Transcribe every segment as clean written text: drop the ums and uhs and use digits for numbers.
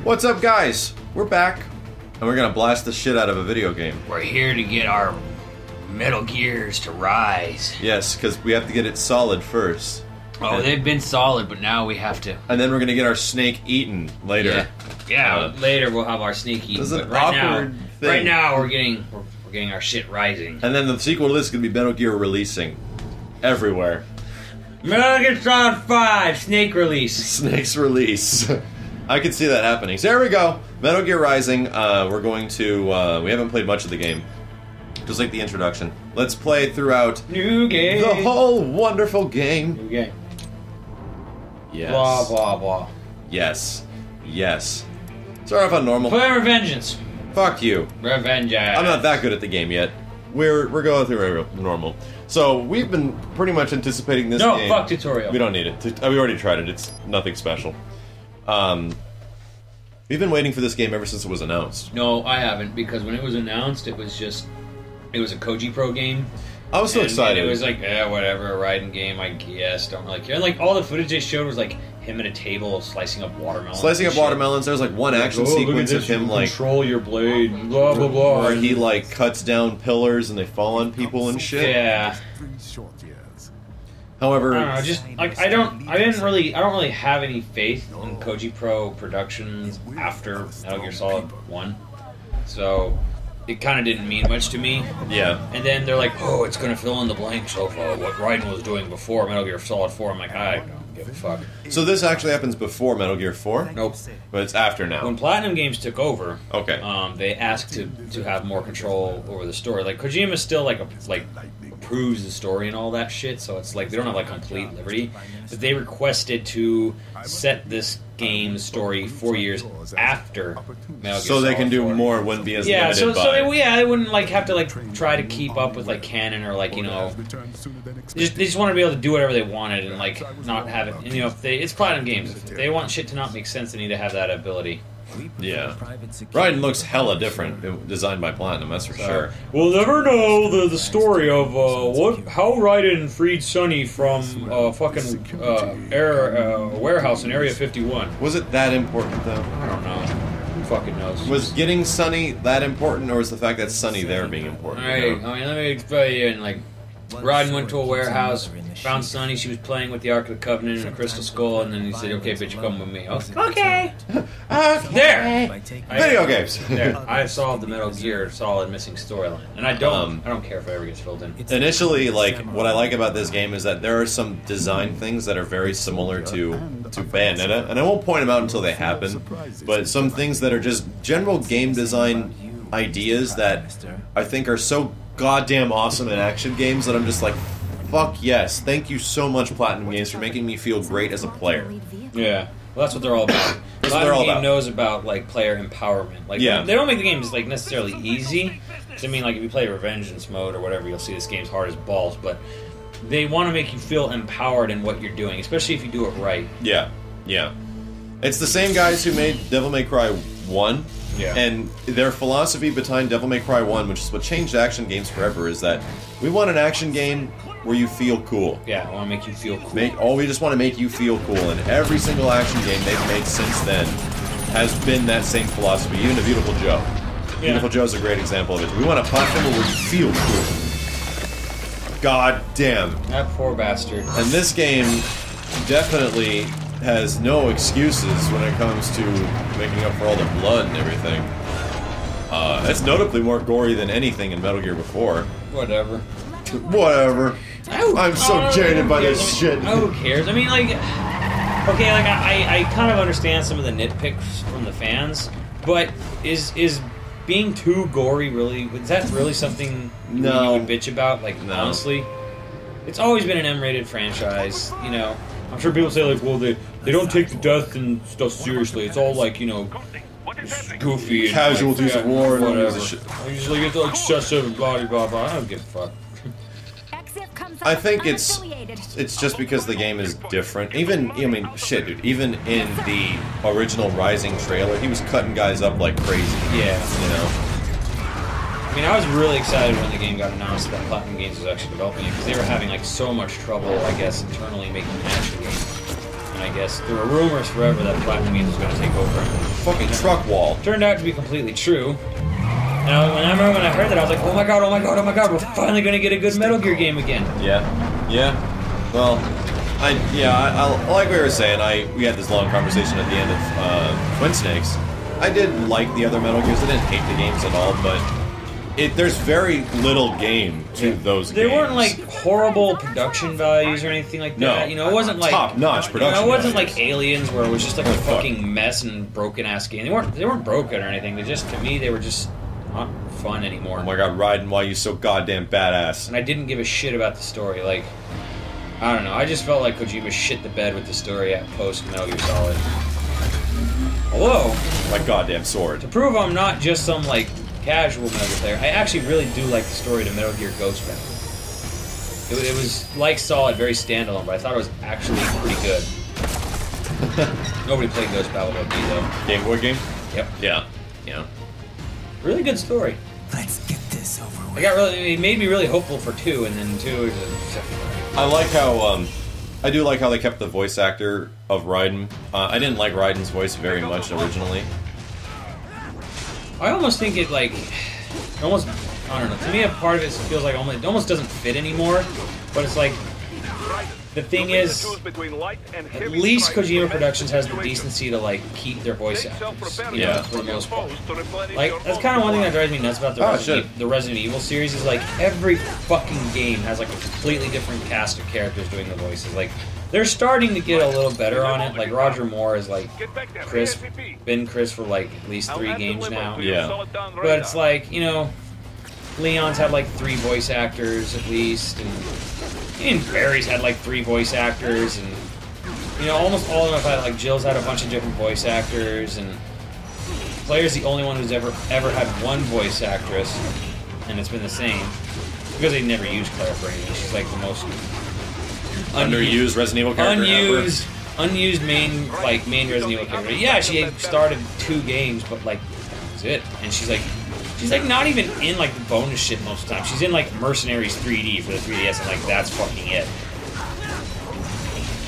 What's up, guys? We're back, and we're gonna blast the shit out of a video game. We're here to get our Metal Gears to rise. Yes, because we have to get it solid first. Oh, they've been solid, but now we have to... And then we're gonna get our snake eaten later. Yeah, later we'll have our snake eaten. This is an right awkward thing. Right now we're getting our shit rising. And then the sequel to this is gonna be Metal Gear releasing everywhere. Metal Gear Solid 5 Snake release. Snake's release. I can see that happening. So there we go. Metal Gear Rising. We're going to... we haven't played much of the game. Just like the introduction. Let's play throughout New game. the whole wonderful game. New game. Yes. Blah, blah, blah. Yes. Yes. Start off on normal. Play Revengeance. Fuck you. Revenge. I'm not that good at the game yet. We're going through normal. So we've been pretty much anticipating this game. No, fuck tutorial. We don't need it. We already tried it. It's nothing special. We've been waiting for this game ever since it was announced. No, I haven't, because when it was announced, it was a Koji Pro game. I was so excited. And it was like, whatever, a riding game, I guess, don't really care. And like, all the footage they showed was like him at a table slicing up watermelons. Slicing up watermelons. There's like one action sequence of him like... control your blade, blah, blah, blah. Where he like cuts down pillars and they fall on people and shit. Yeah. However, I don't know, just like I don't really have any faith in Koji Pro Productions after Metal Gear Solid 1. So it kind of didn't mean much to me. Yeah. And then they're like, oh, it's going to fill in the blanks of what Raiden was doing before Metal Gear Solid 4. I'm like, I don't give a fuck. So this actually happens before Metal Gear 4? Nope. But it's after now. When Platinum Games took over, okay, they asked to have more control over the story. Like, Kojima still approves the story and all that shit, so it's like they don't have like complete liberty. But they requested to set this game's story 4 years after Metal Gear so they Solid can do 4. more, wouldn't be as yeah, limited by. They wouldn't like have to like try to keep up with like canon or like, you know, they just want to be able to do whatever they wanted and like not have it. You know, it's Platinum Games. If they want shit to not make sense, they need to have that ability. Yeah, Raiden looks hella different, designed by Platinum, that's for sure. We'll never know the story of how Raiden freed Sonny from fucking warehouse in Area 51. Was it that important though? I don't know. Who fucking knows? Was getting Sonny that important, or was the fact that Sonny there being important? Alright, I mean, let me explain you. And like, Raiden went to a warehouse, found Sonny. She was playing with the Ark of the Covenant and a crystal skull, and then he said, "Okay, bitch, come with me." Okay. There. Video games. There. I solved the Metal Gear Solid missing storyline, and I don't care if it ever gets filled in. Initially, like, what I like about this game is that there are some design things that are very similar to Bayonetta, and I won't point them out until they happen, but some things that are just general game design ideas that I think are so goddamn awesome in action games that I'm just like, fuck yes, thank you so much, Platinum Games, for making me feel great as a player. Yeah, well, that's what they're all about. Platinum Game knows about like player empowerment. Like, they don't make the games like necessarily easy. I mean, like if you play Revengeance mode or whatever, you'll see this game's hard as balls. But they want to make you feel empowered in what you're doing, especially if you do it right. Yeah, yeah. It's the same guys who made Devil May Cry 1. Yeah. And their philosophy behind Devil May Cry 1, which is what changed action games forever, is that we want an action game where you feel cool. Yeah, I want to make you feel cool. We just want to make you feel cool, and every single action game they've made since then has been that same philosophy, even to Beautiful Joe. Yeah. Beautiful Joe's a great example of it. We want a platformer where you feel cool. God damn. That poor bastard. And this game definitely has no excuses when it comes to making up for all the blood and everything. It's notably more gory than anything in Metal Gear before. Whatever. Whatever. I'm so jaded by this shit. Who cares? I mean, like, okay, like I kind of understand some of the nitpicks from the fans, but is being too gory really? Is that really something you would bitch about? Like, honestly, it's always been an M-rated franchise. You know, I'm sure people say like, well, they don't take the death and stuff seriously. It's all like, you know, goofy and casualties of war and whatever. Usually get the excessive and blah blah blah. I don't give a fuck. I think it's just because the game is different. Even, I mean, shit, dude. Even in the original Rising trailer, he was cutting guys up like crazy. Yeah, you know. I mean, I was really excited when the game got announced that Platinum Games was actually developing it because they were having like so much trouble, I guess, internally making an action game. And I guess there were rumors forever that Platinum Games was going to take over. fucking truck wall. Turned out to be completely true. And I remember when I heard that, I was like, oh my god, oh my god, oh my god, we're finally gonna get a good Metal Gear game again. Yeah. Yeah. Well, I like what you were saying. We had this long conversation at the end of Twin Snakes. I did like the other Metal Gears. I didn't hate the games at all, but there's very little game to those games. They weren't like horrible production values or anything like that. No, you know, it wasn't like top-notch production. It wasn't values. like Aliens, where it was just like a fucking mess and broken ass game. They weren't broken or anything. They just, to me, they were just not fun anymore. Oh my god, Raiden, why are you so goddamn badass? And I didn't give a shit about the story. Like, I don't know. I just felt like Kojima shit the bed with the story at post Metal Gear Solid. Although, My goddamn sword. to prove I'm not just some like casual Metal Gear player, I actually really do like the story to Metal Gear Ghost Battle. It was like Solid, very standalone, but I thought it was actually pretty good. Nobody played Ghost Battle with me though. Game Boy game? Yep. Yeah. Yeah. Really good story. Let's get this over with. It made me really hopeful for 2, and then 2 is I like how, I do like how they kept the voice actor of Raiden. I didn't like Raiden's voice very much originally. I almost think it like almost, I don't know. To me, a part of it feels like it almost doesn't fit anymore. But it's like, the thing is, at least Kojima Productions has the decency to like keep their voice actors, you know, for the most part. Like, that's kind of one thing that drives me nuts about the Resident Evil series is like every fucking game has like a completely different cast of characters doing the voices. Like, they're starting to get a little better on it. Like Roger Moore is like been Chris for like at least 3 games now. Yeah. But it's like, you know, Leon's had like 3 voice actors at least, and Barry's had like 3 voice actors, and you know, almost all of them have had, like Jill's had a bunch of different voice actors, and Claire's the only one who's ever had one voice actress, and it's been the same because they never used Claire for anything. She's like the most underused Resident Evil character unused main Resident Evil character. Yeah, she started 2 games, but like that's it. And she's like not even in like the bonus shit most of the time. She's in like Mercenaries 3D for the 3DS, and like that's fucking it.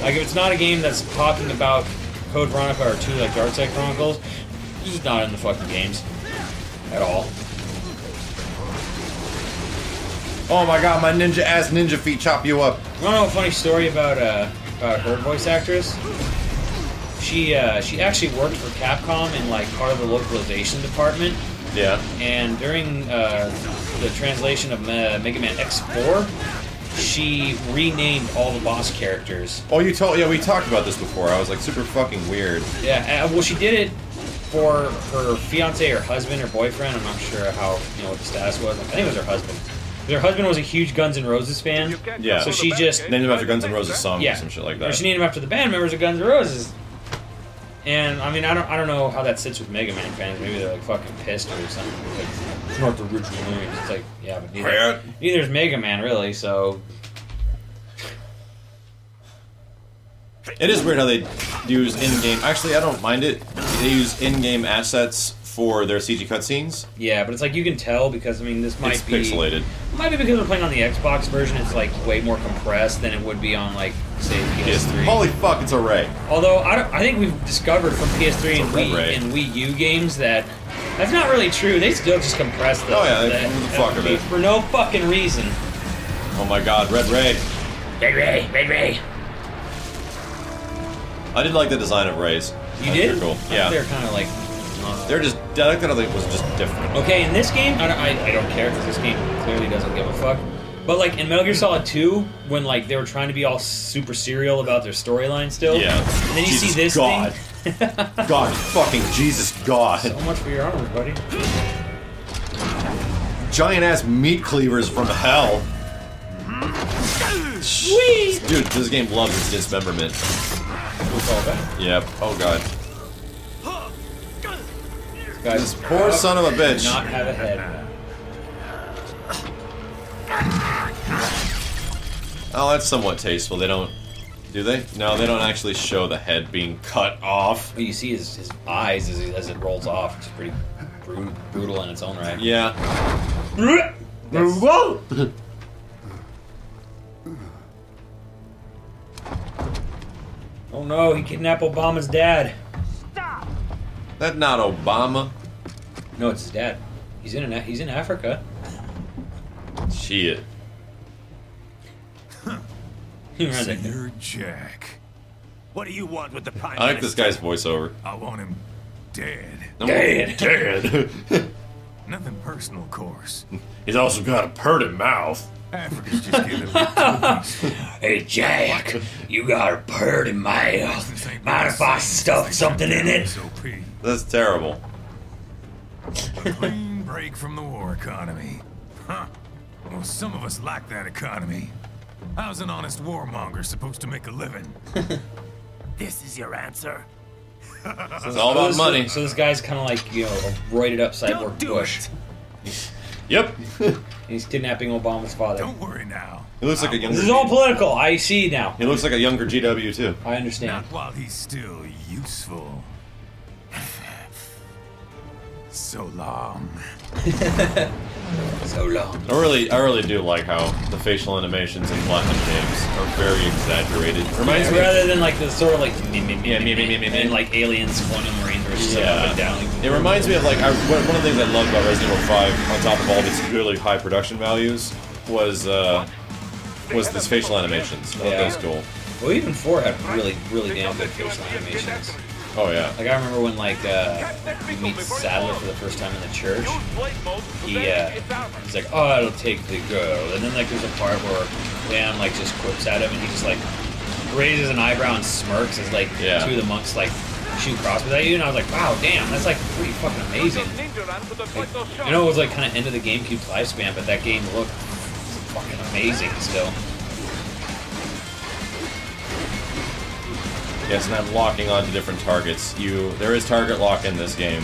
Like if it's not a game that's talking about Code Veronica or 2 like Darkside Chronicles, she's just not in the fucking games at all. Oh my god, my ninja feet chop you up. You wanna know a funny story about her voice actress? She actually worked for Capcom in like part of the localization department. Yeah. And during the translation of Mega Man X4, she renamed all the boss characters. Oh, we talked about this before. I was like, super fucking weird. Yeah, well, she did it for her fiance or husband or boyfriend. I'm not sure how, what the status was. I think it was her husband. Her husband was a huge Guns N' Roses fan. Yeah. So she just named him after Guns N' Roses songs or some shit like that. Or she named him after the band members of Guns N' Roses. And I mean, I don't know how that sits with Mega Man fans. Maybe they're like fucking pissed or something. Like, it's not the original names. It's like, yeah, but neither is Mega Man really. So it is weird how they use in-game. Actually, I don't mind it. They use in-game assets for their CG cutscenes. Yeah, but it's like you can tell because I mean this might be pixelated. It might be because we're playing on the Xbox version. It's like way more compressed than it would be on like say PS3. Holy fuck, it's a Ray. Although I think we've discovered from PS3 and Wii U games that that's not really true. They still just compress the fuck of it for no fucking reason. Oh my god, Red Ray. Red Ray. I did like the design of Rays. You did? Cool. Yeah. They're kind of like. They're just. I like that it was just different. Okay, in this game, I don't care because this game clearly doesn't give a fuck. But like in Metal Gear Solid 2, when like they were trying to be all super serial about their storyline still. Yeah. And then you see this God. thing. God, fucking Jesus God. So much for your armor, buddy. Giant ass meat cleavers from hell. Sweet. Dude, this game loves its dismemberment. What's all that? Yep. Oh god. This poor son of a bitch. Not have a head. Oh, that's somewhat tasteful. They don't. Do they? No, they don't actually show the head being cut off. Well, you see his eyes as it rolls off. It's pretty brutal in its own right. Yeah. Oh no, he kidnapped Obama's dad. Stop! That's not Obama. No, it's his dad. He's in Africa. Shit. Senior Jack. What do you want with the Prime I like this guy's voiceover. I want him dead. Dead. Nothing personal, of course. He's also got a purty mouth. Africa's just giving me cookies. Hey, Jack, you got a purty mouth. Mind if I stuff something in it? SOP. That's terrible. A clean break from the war economy. Huh. Well, some of us like that economy. How's an honest warmonger supposed to make a living? This is your answer? It's all about money. So this guy's kind of like, you know, a roided up cyborg Bush. Yep. He's kidnapping Obama's father. Don't worry now. He looks like a younger. This is all political. I see now. He looks like a younger GW too. I understand. Not while he's still useful. So long. So long. I really do like how the facial animations in Platinum games are very exaggerated. Reminds me. Rather than like the sort of like me. and like aliens, Quantum Marines, where it's just like up and down. It reminds me of like one of the things I loved about Resident Evil 5, on top of all of its really high production values, was this facial animations. I thought that was cool. Well, even 4 had really damn good facial animations. Oh yeah. Like I remember when like you meet Sadler for the first time in the church. He's like, oh, it'll take the girl, and then like there's a part where Leon like just quips at him, and he just like raises an eyebrow and smirks as like two of the monks like shoot crossbows at you, and I was like, wow, damn, that's like pretty fucking amazing. Like, I know it was like kind of end of the GameCube's lifespan, but that game looked fucking amazing still. Yes, and I'm locking onto different targets. There is target lock in this game.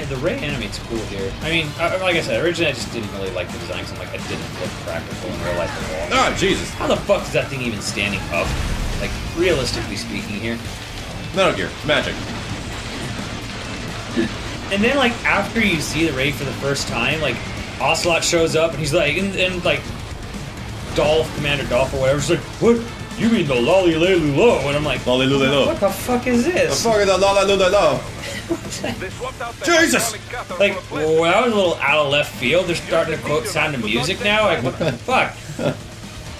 The Ray animate's cool here. I mean, like I said, originally I just didn't really like the design, because I'm like, it didn't look practical in real life at all. Oh, Jesus. How the fuck is that thing even standing up? Like, realistically speaking here. Metal Gear. Magic. And then, like, after you see the Ray for the first time, like, Ocelot shows up, and he's like, and like, Commander Dolph or whatever, is like, what? You mean the Lolly-Lay-Lulo? And I'm like, Lolly-Lay-Lulo. what the fuck is this? The fuck is the Lolly-Lay-Lulo? Jesus! Like, well, that was a little out of left field. They're starting to quote Sound of Music now. Like, what the fuck?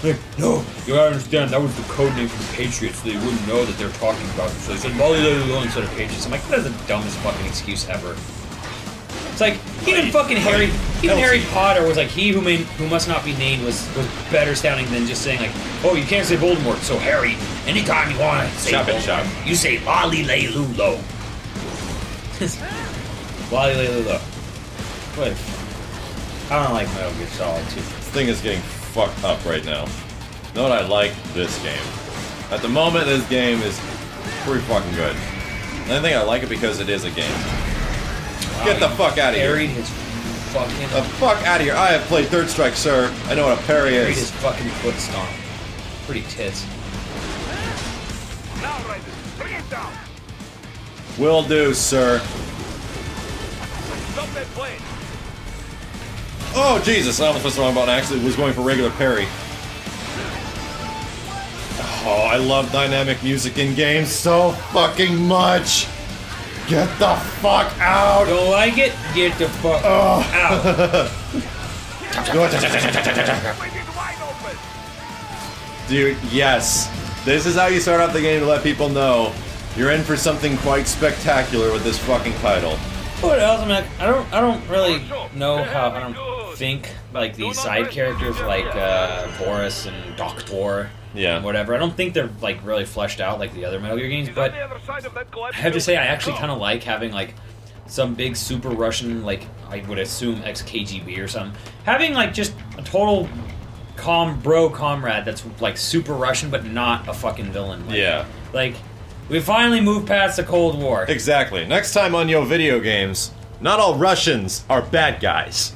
Like, no, you gotta understand, that was the code name for the Patriots, so they wouldn't know that they're talking about them. So they said Lolly-Lay-Lulo instead of Patriots. I'm like, that is the dumbest fucking excuse ever. It's like, even fucking Harry Potter was like, he who must not be named was better sounding than just saying like, oh, you can't say Voldemort, so Harry, anytime you want to say Voldemort, you say Lolly-Lay-Lulo. Lolly-Lay-Lulo. What? I don't like Metal Gear Solid 2. This thing is getting fucked up right now. You know what I like? This game. At the moment, this game is pretty fucking good. And I think I like it because it is a game. Get the fuck out of here. Parried his fucking... The fuck out of here. I have played Third Strike, sir. I know what a parry Parried is. his fucking foot stomp. Pretty tits. Will do, sir. Oh, Jesus. I almost pressed the wrong button. I actually was going for regular parry. Oh, I love dynamic music in games so fucking much. Get the fuck out! Don't like it? Get the fuck out. Dude, yes. This is how you start out the game to let people know you're in for something quite spectacular with this fucking title. What else? I mean, I don't really know how. I don't think like these side characters like Boris and Doctor. Yeah. Whatever. I don't think they're like really fleshed out like the other Metal Gear games, but I have to say I actually kind of like having like some big super Russian, like I would assume ex-KGB or something, having like just a total comrade that's like super Russian but not a fucking villain. Like, yeah. Like we finally moved past the Cold War. Exactly. Next time on YoVideogames, not all Russians are bad guys.